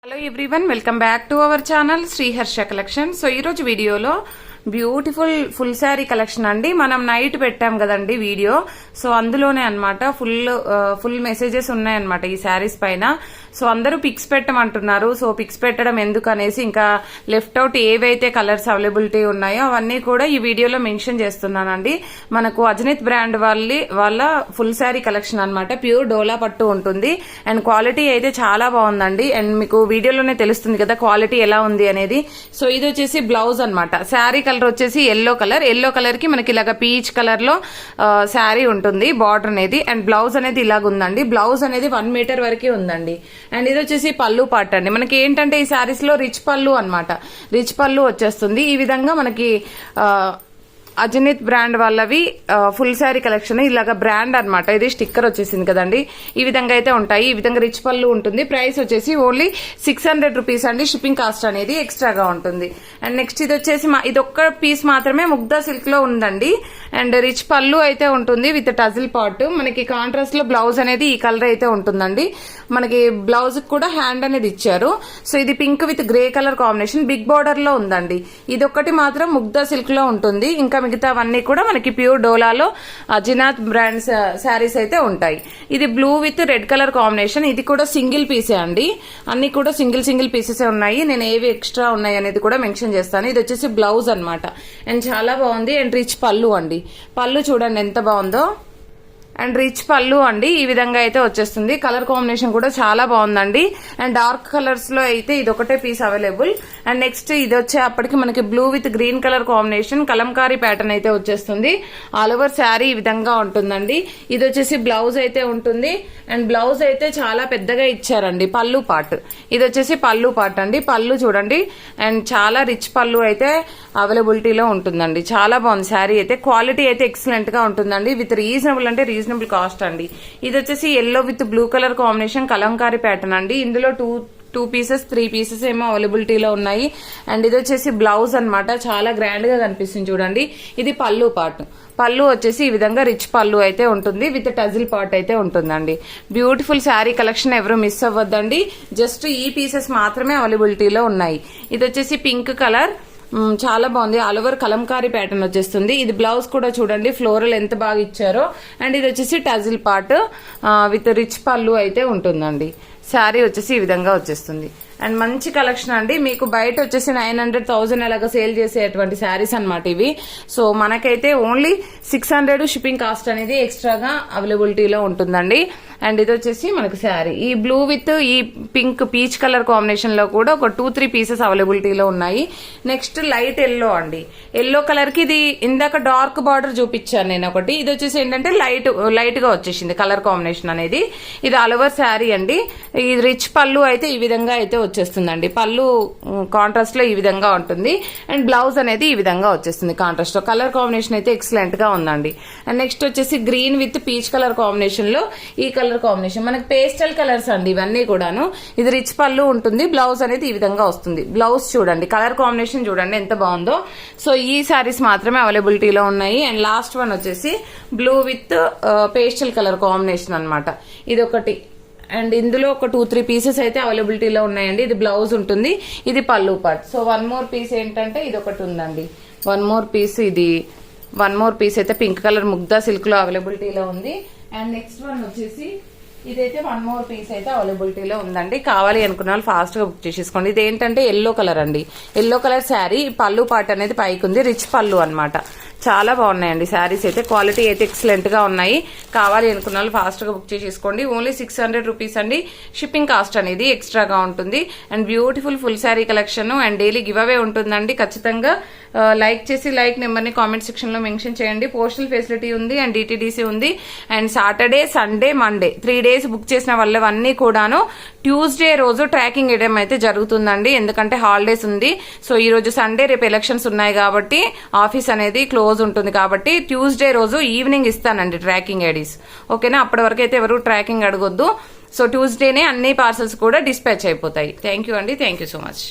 Hello everyone, welcome back to our channel Sri Harsha collection. So ఈరోజు వీడియోలో beautiful full sari collection అండి. మనం నైట్ పెట్టాం కదండి వీడియో, సో అందులోనే అన్నమాట ఫుల్ మెసేజెస్ ఉన్నాయన్నమాట ఈ శారీస్ పైన. సో అందరూ పిక్స్ పెట్టమంటున్నారు. సో పిక్స్ పెట్టడం ఎందుకు అనేసి ఇంకా లెఫ్ట్ అవుట్ ఏవైతే కలర్స్ అవైలబిలిటీ ఉన్నాయో అవన్నీ కూడా ఈ వీడియోలో మెన్షన్ చేస్తున్నానండి. మనకు అజనిత్ బ్రాండ్ వాళ్ళ ఫుల్ శారీ కలెక్షన్ అన్నమాట. ప్యూర్ డోలా పట్టు ఉంటుంది అండ్ క్వాలిటీ అయితే చాలా బాగుందండి. అండ్ మీకు వీడియోలోనే తెలుస్తుంది కదా క్వాలిటీ ఎలా ఉంది అనేది. సో ఇది వచ్చేసి బ్లౌజ్ అన్నమాట. శారీ కలర్ వచ్చేసి ఎల్లో కలర్ కి మనకి ఇలాగ పీచ్ కలర్ లో శారీ ఉంటుంది బార్డర్ అనేది. అండ్ బ్లౌజ్ అనేది ఇలాగ ఉందండి. బ్లౌజ్ అనేది 1 మీటర్ వరకే ఉందండి. అండ్ ఇది వచ్చేసి పళ్ళు పార్ట్ అండి. మనకి ఏంటంటే ఈ శారీస్ లో రిచ్ పళ్ళు అన్నమాట. రిచ్ పళ్ళు వచ్చేస్తుంది. ఈ విధంగా మనకి అజనిత్ బ్రాండ్ వాళ్ళవి ఫుల్ శారీ కలెక్షన్ ఇలాగా బ్రాండ్ అన్నమాట. ఇది స్టిక్కర్ వచ్చేసింది కదండి. ఈ విధంగా అయితే ఉంటాయి. ఈ విధంగా రిచ్ పళ్ళు ఉంటుంది. ప్రైస్ వచ్చేసి ఓన్లీ 600 రూపీస్ అండి. షిప్పింగ్ కాస్ట్ అనేది ఎక్స్ట్రాగా ఉంటుంది. అండ్ నెక్స్ట్ ఇది వచ్చేసి ఇది ఒక్క పీస్ మాత్రమే ముగ్ధా సిల్క్ లో ఉందండి. అండ్ రిచ్ పళ్ళు అయితే ఉంటుంది విత్ టజిల్ పార్ట్. మనకి కాంట్రాస్ట్ లో బ్లౌజ్ అనేది ఈ కలర్ అయితే ఉంటుందండి. మనకి బ్లౌజ్ కూడా హ్యాండ్ అనేది ఇచ్చారు. సో ఇది pink with grey colour combination big border లో ఉందండి. ఇది ఒక్కటి మాత్రం ముగ్ధా సిల్క్ లో ఉంటుంది. ఇంకా మిగతావన్నీ కూడా మనకి ప్యూర్ డోలాలో అజినాత్ బ్రాండ్ శారీస్ అయితే ఉంటాయి. ఇది blue with red colour combination. ఇది కూడా సింగిల్ పీసే అండి. అన్ని కూడా సింగిల్ పీసెస్ ఉన్నాయి. నేను ఏవి ఎక్స్ట్రా ఉన్నాయి అనేది కూడా మెన్షన్ చేస్తాను. ఇది వచ్చేసి బ్లౌజ్ అన్నమాట. అండ్ చాలా బాగుంది. అండ్ రిచ్ పళ్ళు అండి. పళ్ళు చూడండి ఎంత బాగుందో. అండ్ రిచ్ పళ్ళు అండి. ఈ విధంగా అయితే వచ్చేస్తుంది. కలర్ కాంబినేషన్ కూడా చాలా బాగుందండి. అండ్ డార్క్ కలర్స్ లో అయితే ఇది ఒకటే పీస్ అవైలబుల్. అండ్ నెక్స్ట్ ఇది వచ్చే అప్పటికి మనకి blue with green colour combination Kalamkari pattern అయితే వచ్చేస్తుంది. ఆల్ ఓవర్ శారీ ఈ విధంగా ఉంటుందండి. ఇది వచ్చేసి బ్లౌజ్ అయితే ఉంటుంది. అండ్ బ్లౌజ్ అయితే చాలా పెద్దగా ఇచ్చారండి. పళ్ళు పార్ట్ ఇది వచ్చేసి పళ్ళు పార్ట్ అండి. పళ్ళు చూడండి. అండ్ చాలా రిచ్ పళ్ళు అయితే అవైలబిలిటీలో ఉంటుందండి. చాలా బాగుంది శారీ అయితే. క్వాలిటీ అయితే ఎక్సలెంట్ గా ఉంటుందండి. విత్ రీజనబుల్ అంటే రీజనబుల్ కాస్ట్ అండి. ఇది వచ్చేసి yellow with blue colour combination Kalamkari pattern అండి. ఇందులో టూ పీసెస్ 3 పీసెస్ ఏమో అవైలబిలిటీలో ఉన్నాయి. అండ్ ఇది వచ్చేసి బ్లౌజ్ అన్నమాట. చాలా గ్రాండ్ గా కనిపిస్తుంది చూడండి. ఇది పళ్ళు పార్ట్. పళ్ళు వచ్చేసి ఈ విధంగా రిచ్ పళ్ళు అయితే ఉంటుంది విత్ టజిల్ పార్ట్ అయితే ఉంటుందండి. బ్యూటిఫుల్ శారీ కలెక్షన్ ఎవరు మిస్ అవ్వద్దండి. జస్ట్ ఈ పీసెస్ మాత్రమే అవైలబిలిటీలో ఉన్నాయి. ఇది వచ్చేసి పింక్ కలర్. చాలా బాగుంది. ఆల్ ఓవర్ కలంకారీ ప్యాటర్న్ వచ్చేస్తుంది. ఇది బ్లౌజ్ కూడా చూడండి ఫ్లోరల్ ఎంత బాగా ఇచ్చారో. అండ్ ఇది వచ్చేసి టజిల్ పార్ట్ విత్ రిచ్ పళ్ళు అయితే ఉంటుందండి. శారీ వచ్చేసి ఈ విధంగా వచ్చేస్తుంది. అండ్ మంచి కలెక్షన్ అండి. మీకు బయట వచ్చేసి 900,000 అలాగా సేల్ చేసేటువంటి శారీస్ అనమాట ఇవి. సో మనకైతే ఓన్లీ 600 షిప్పింగ్ కాస్ట్ అనేది ఎక్స్ట్రాగా అవైలబిలిటీలో ఉంటుందండి. అండ్ ఇది వచ్చేసి మనకు శారీ ఈ బ్లూ విత్ ఈ పింక్ పీచ్ కలర్ కాంబినేషన్ లో కూడా ఒక 2-3 పీసెస్ అవైలబిలిటీలో ఉన్నాయి. నెక్స్ట్ లైట్ ఎల్లో అండి. ఎల్లో కలర్ కి ఇది ఇందాక డార్క్ బార్డర్ చూపించాను నేను ఒకటి. ఇది వచ్చేసి ఏంటంటే లైట్ గా వచ్చేసింది కలర్ కాంబినేషన్ అనేది. ఇది ఆల్ ఓవర్ శారీ అండి. ఈ రిచ్ పళ్ళు అయితే ఈ విధంగా అయితే వచ్చేస్తుందండి. పళ్ళు కాంట్రాస్ట్ లో ఈ విధంగా ఉంటుంది. అండ్ బ్లౌజ్ అనేది ఈ విధంగా వచ్చేస్తుంది కాంట్రాస్ట్ లో. కలర్ కాంబినేషన్ అయితే ఎక్సలెంట్ గా ఉందండి. అండ్ నెక్స్ట్ వచ్చేసి green with peach colour combination లో ఈ కలర్ కాంబినేషన్ మనకి పేస్టల్ కలర్స్ అండి ఇవన్నీ కూడాను. ఇది రిచ్ పళ్ళు ఉంటుంది. బ్లౌజ్ అనేది ఈ విధంగా వస్తుంది. బ్లౌజ్ చూడండి కలర్ కాంబినేషన్ చూడండి ఎంత బాగుందో. సో ఈ శారీస్ మాత్రమే అవైలబిలిటీలో ఉన్నాయి. అండ్ లాస్ట్ వన్ వచ్చేసి blue with pastel colour combination అన్నమాట. ఇది ఒకటి. అండ్ ఇందులో ఒక 2-3 పీసెస్ అయితే అవైలబిలిటీలో ఉన్నాయండి. ఇది బ్లౌజ్ ఉంటుంది. ఇది పళ్ళు పార్ట్. సో 1 మోర్ పీస్ ఏంటంటే ఇది ఒకటి ఉందండి. 1 మోర్ పీస్ ఇది 1 మోర్ పీస్ అయితే పింక్ కలర్ ముగ్ధా సిల్క్ లో అవైలబిలిటీలో ఉంది. అండ్ నెక్స్ట్ వన్ వచ్చేసి ఇదైతే 1 మోర్ పీస్ అయితే అవైలబిలిటీలో ఉందండి. కావాలి అనుకున్న వాళ్ళు ఫాస్ట్ గా బుక్ చేసేసుకోండి. ఇది ఏంటంటే ఎల్లో కలర్ అండి. ఎల్లో కలర్ శారీ పళ్ళు పార్ట్ అనేది పైకి ఉంది. రిచ్ పళ్ళు అన్నమాట. చాలా బాగున్నాయండి శారీస్ అయితే. క్వాలిటీ అయితే ఎక్సలెంట్ గా ఉన్నాయి. కావాలి అనుకున్న వాళ్ళు ఫాస్ట్ గా బుక్ చేసేసుకోండి. ఓన్లీ 600 రూపీస్ అండి. షిప్పింగ్ కాస్ట్ అనేది ఎక్స్ట్రాగా ఉంటుంది. And beautiful full sari collection and daily give away ఉంటుందండి. ఖచ్చితంగా లైక్ చేసి లైక్ నెంబర్ ని కామెంట్ సెక్షన్ లో మెన్షన్ చేయండి. పోస్టల్ ఫెసిలిటీ ఉంది అండ్ డిటిడిసి ఉంది. And Saturday Sunday Monday 3 days book చేసిన వాళ్ళవన్నీ కూడాను ట్యూస్డే రోజు ట్రాకింగ్ వేయడం అయితే జరుగుతుందండి. ఎందుకంటే హాలిడేస్ ఉంది. సో ఈ రోజు సండే, రేపు ఎలక్షన్స్ ఉన్నాయి కాబట్టి ఆఫీస్ అనేది క్లోజ్ ఉంటుంది కాబట్టి ట్యూస్డే రోజు ఈవినింగ్ ఇస్తానండి ట్రాకింగ్ ఐడీస్. ఓకేనా? అప్పటి వరకు అయితే ఎవరు ట్రాకింగ్ అడగొద్దు. సో ట్యూస్డేనే అన్ని పార్సల్స్ కూడా డిస్పాచ్ అయిపోతాయి. థ్యాంక్ యూ అండి. Thank you so much.